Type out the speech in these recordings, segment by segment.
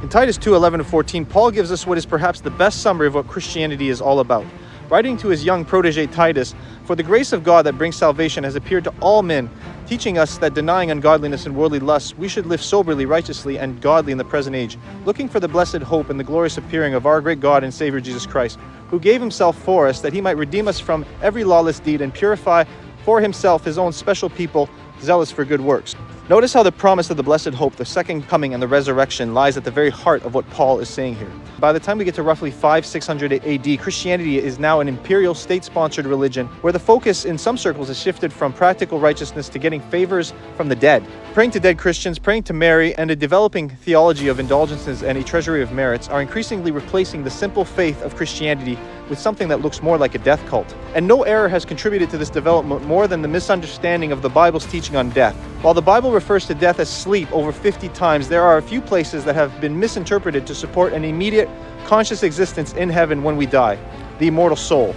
In Titus 2:11-14, Paul gives us what is perhaps the best summary of what Christianity is all about. Writing to his young protege Titus, "For the grace of God that brings salvation has appeared to all men, teaching us that denying ungodliness and worldly lusts, we should live soberly, righteously, and godly in the present age, looking for the blessed hope and the glorious appearing of our great God and Savior Jesus Christ, who gave himself for us, that he might redeem us from every lawless deed and purify for himself his own special people, zealous for good works." Notice how the promise of the blessed hope, the second coming and the resurrection, lies at the very heart of what Paul is saying here. By the time we get to roughly 500-600 AD, Christianity is now an imperial state-sponsored religion where the focus in some circles has shifted from practical righteousness to getting favors from the dead. Praying to dead Christians, praying to Mary, and a developing theology of indulgences and a treasury of merits are increasingly replacing the simple faith of Christianity with something that looks more like a death cult. And no error has contributed to this development more than the misunderstanding of the Bible's teaching on death. While the Bible refers to death as sleep over 50 times, there are a few places that have been misinterpreted to support an immediate conscious existence in heaven when we die, the immortal soul.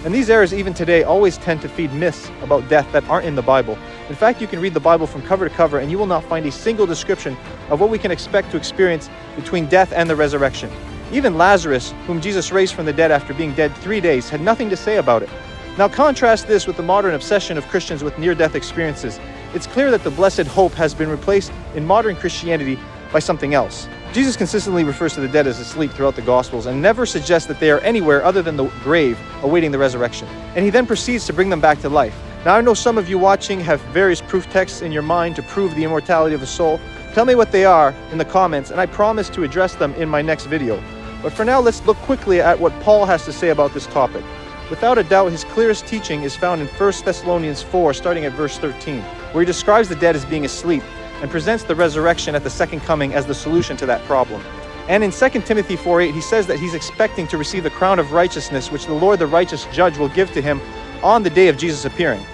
And these errors even today always tend to feed myths about death that aren't in the Bible. In fact, you can read the Bible from cover to cover and you will not find a single description of what we can expect to experience between death and the resurrection. Even Lazarus, whom Jesus raised from the dead after being dead 3 days, had nothing to say about it. Now contrast this with the modern obsession of Christians with near-death experiences. It's clear that the blessed hope has been replaced in modern Christianity by something else. Jesus consistently refers to the dead as asleep throughout the Gospels and never suggests that they are anywhere other than the grave awaiting the resurrection. And he then proceeds to bring them back to life. Now I know some of you watching have various proof texts in your mind to prove the immortality of the soul. Tell me what they are in the comments and I promise to address them in my next video. But for now, let's look quickly at what Paul has to say about this topic. Without a doubt, his clearest teaching is found in 1 Thessalonians 4, starting at verse 13, where he describes the dead as being asleep and presents the resurrection at the second coming as the solution to that problem. And in 2 Timothy 4:8, he says that he's expecting to receive the crown of righteousness, which the Lord, the righteous judge, will give to him on the day of Jesus' appearing.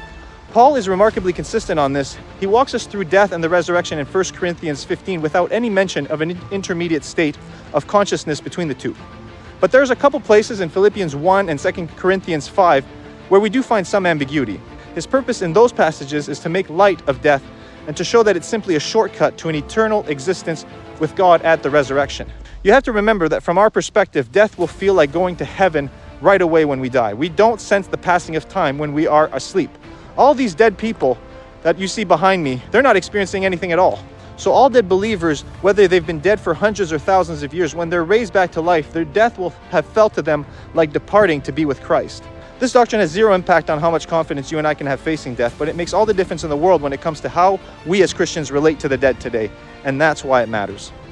Paul is remarkably consistent on this. He walks us through death and the resurrection in 1 Corinthians 15 without any mention of an intermediate state of consciousness between the two. But there's a couple places in Philippians 1 and 2 Corinthians 5 where we do find some ambiguity. His purpose in those passages is to make light of death and to show that it's simply a shortcut to an eternal existence with God at the resurrection. You have to remember that from our perspective, death will feel like going to heaven right away when we die. We don't sense the passing of time when we are asleep. All these dead people that you see behind me, they're not experiencing anything at all. So all dead believers, whether they've been dead for hundreds or thousands of years, when they're raised back to life, their death will have felt to them like departing to be with Christ. This doctrine has zero impact on how much confidence you and I can have facing death, but it makes all the difference in the world when it comes to how we as Christians relate to the dead today, and that's why it matters.